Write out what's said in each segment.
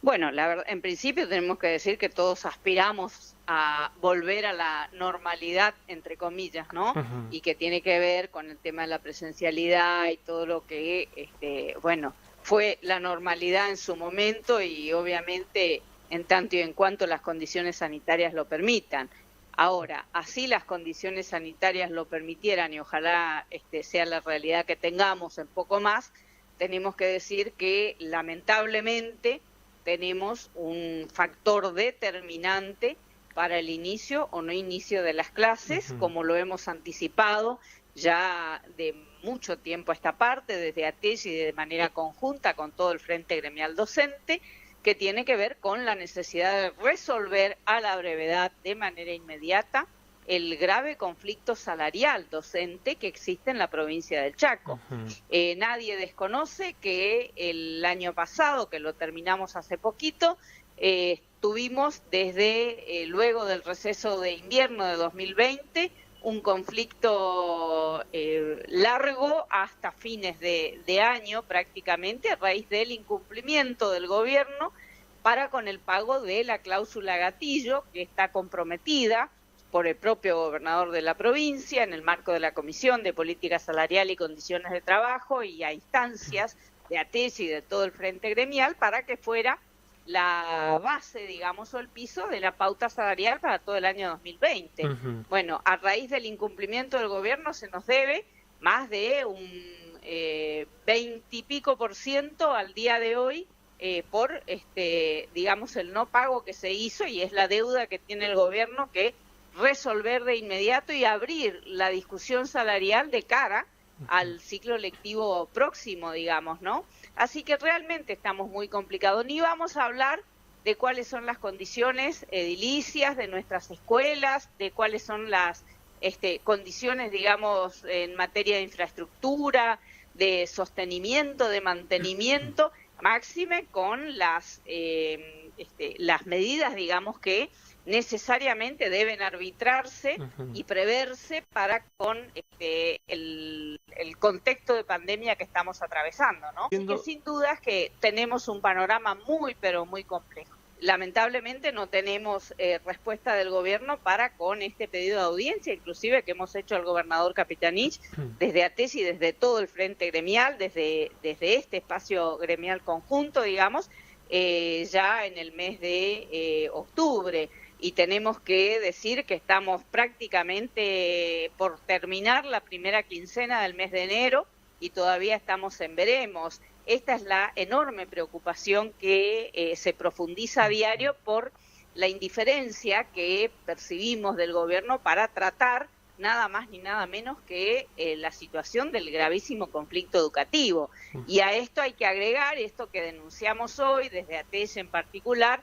Bueno, la verdad, en principio tenemos que decir que todos aspiramos a volver a la normalidad, entre comillas, ¿no? Ujú. Y que tiene que ver con el tema de la presencialidad y todo lo que, bueno, fue la normalidad en su momento y obviamente en tanto y en cuanto las condiciones sanitarias lo permitan. Ahora, así las condiciones sanitarias lo permitieran y ojalá sea la realidad que tengamos en poco más, tenemos que decir que lamentablemente tenemos un factor determinante para el inicio o no inicio de las clases, Ujú. como lo hemos anticipado ya de mucho tiempo a esta parte, desde ATES y de manera conjunta con todo el Frente Gremial Docente, que tiene que ver con la necesidad de resolver a la brevedad, de manera inmediata, el grave conflicto salarial docente que existe en la provincia del Chaco. Ujú. Nadie desconoce que el año pasado, que lo terminamos hace poquito, tuvimos desde luego del receso de invierno de 2020 un conflicto largo hasta fines de año prácticamente a raíz del incumplimiento del gobierno para con el pago de la cláusula gatillo que está comprometida por el propio gobernador de la provincia en el marco de la Comisión de Política Salarial y Condiciones de Trabajo y a instancias de ATES y de todo el Frente Gremial para que fuera la base, digamos, o el piso de la pauta salarial para todo el año 2020. Ujú. Bueno, a raíz del incumplimiento del gobierno se nos debe más de un 20 y pico % al día de hoy por, digamos, el no pago que se hizo y es la deuda que tiene el gobierno que resolver de inmediato y abrir la discusión salarial de cara al ciclo lectivo próximo, digamos, ¿no? Así que realmente estamos muy complicados. Ni vamos a hablar de cuáles son las condiciones edilicias de nuestras escuelas, de cuáles son las condiciones, digamos, en materia de infraestructura, de sostenimiento, de mantenimiento, máxime con las medidas, digamos, que necesariamente deben arbitrarse Ujú. y preverse para con el contexto de pandemia que estamos atravesando, ¿no? Así que sin duda es que tenemos un panorama muy, pero muy complejo. Lamentablemente no tenemos respuesta del gobierno para con este pedido de audiencia, inclusive que hemos hecho al gobernador Capitanich, desde ATES y desde todo el Frente Gremial, desde este espacio gremial conjunto, digamos, ya en el mes de octubre. Y tenemos que decir que estamos prácticamente por terminar la primera quincena del mes de enero y todavía estamos en veremos. Esta es la enorme preocupación que se profundiza a diario por la indiferencia que percibimos del gobierno para tratar nada más ni nada menos que la situación del gravísimo conflicto educativo. Y a esto hay que agregar esto que denunciamos hoy desde ATES en particular,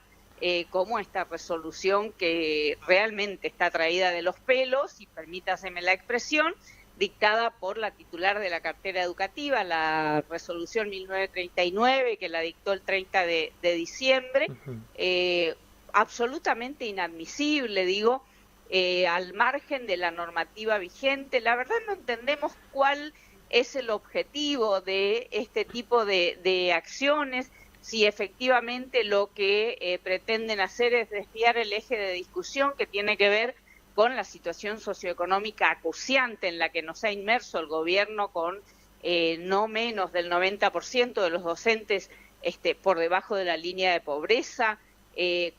como esta resolución que realmente está traída de los pelos, y permítaseme la expresión, dictada por la titular de la cartera educativa, la resolución 1939, que la dictó el 30 de diciembre, absolutamente inadmisible, digo, al margen de la normativa vigente. La verdad no entendemos cuál es el objetivo de este tipo de acciones, si efectivamente lo que pretenden hacer es desviar el eje de discusión que tiene que ver con la situación socioeconómica acuciante en la que nos ha inmerso el gobierno con no menos del 90% de los docentes por debajo de la línea de pobreza,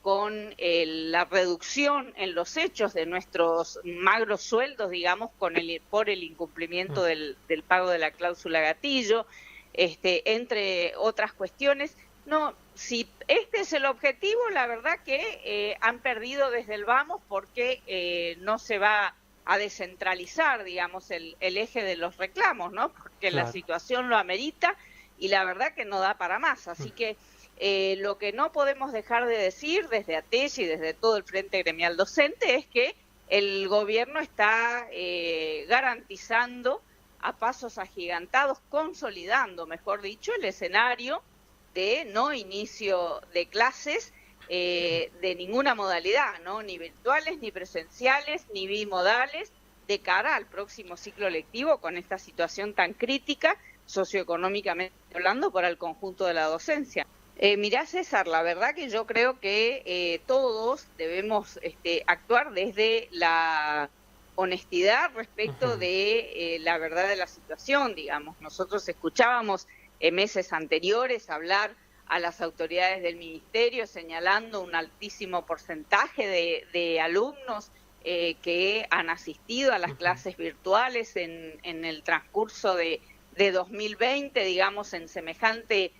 con la reducción en los hechos de nuestros magros sueldos, digamos, por el incumplimiento del pago de la cláusula gatillo, entre otras cuestiones. No, si este es el objetivo, la verdad que han perdido desde el vamos porque no se va a descentralizar, digamos, el eje de los reclamos, ¿no? Porque la situación lo amerita y la verdad que no da para más. Así que lo que no podemos dejar de decir desde ATES y desde todo el Frente Gremial Docente es que el gobierno está garantizando a pasos agigantados, consolidando, mejor dicho, el escenario de no inicio de clases de ninguna modalidad, ¿no? Ni virtuales, ni presenciales, ni bimodales, de cara al próximo ciclo lectivo con esta situación tan crítica socioeconómicamente hablando para el conjunto de la docencia. Mirá, César, la verdad que yo creo que todos debemos actuar desde la honestidad respecto Ujú. de la verdad de la situación, digamos. Nosotros escuchábamos en meses anteriores hablar a las autoridades del ministerio señalando un altísimo porcentaje de alumnos que han asistido a las Ujú. clases virtuales en el transcurso de 2020, digamos, en semejante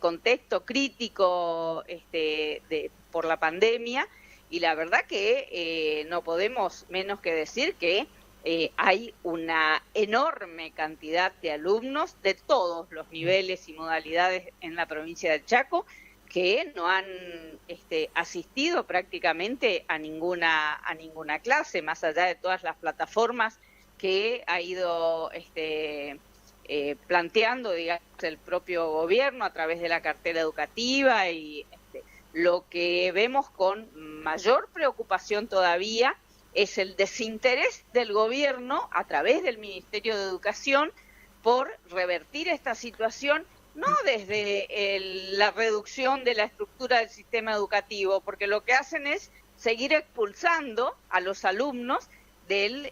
contexto crítico por la pandemia, y la verdad que no podemos menos que decir que hay una enorme cantidad de alumnos de todos los niveles y modalidades en la provincia del Chaco que no han asistido prácticamente a ninguna clase, más allá de todas las plataformas que ha ido planteando, digamos, el propio gobierno a través de la cartera educativa. Y lo que vemos con mayor preocupación todavía es el desinterés del gobierno a través del Ministerio de Educación por revertir esta situación, no desde la reducción de la estructura del sistema educativo, porque lo que hacen es seguir expulsando a los alumnos de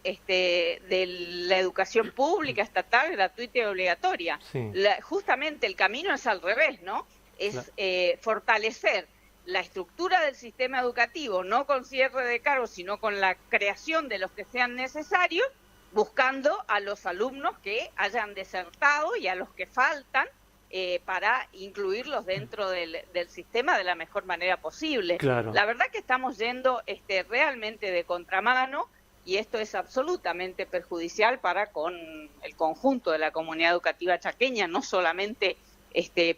la educación pública, estatal, gratuita y obligatoria. Sí, Justamente el camino es al revés, ¿no? cla- Es fortalecer la estructura del sistema educativo, no con cierre de cargos, sino con la creación de los que sean necesarios, buscando a los alumnos que hayan desertado y a los que faltan para incluirlos dentro del sistema de la mejor manera posible. claro. La verdad que estamos yendo realmente de contramano, y esto es absolutamente perjudicial para con el conjunto de la comunidad educativa chaqueña, no solamente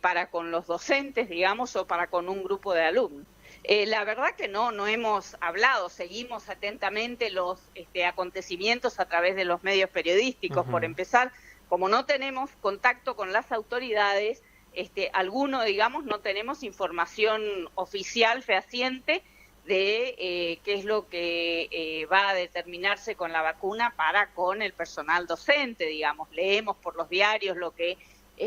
para con los docentes, digamos, o para con un grupo de alumnos. La verdad que no hemos hablado, seguimos atentamente los acontecimientos a través de los medios periodísticos. Por Ujú. empezar, como no tenemos contacto con las autoridades, alguno, digamos, no tenemos información oficial fehaciente de qué es lo que va a determinarse con la vacuna para con el personal docente, digamos. Leemos por los diarios lo que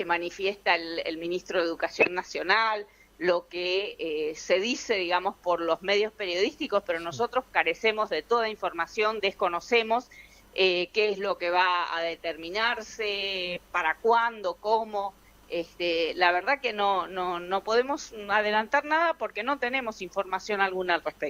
manifiesta el ministro de Educación Nacional, lo que se dice, digamos, por los medios periodísticos, pero Sí. nosotros carecemos de toda información, desconocemos qué es lo que va a determinarse, para cuándo, cómo. La verdad que no podemos adelantar nada porque no tenemos información alguna al respecto.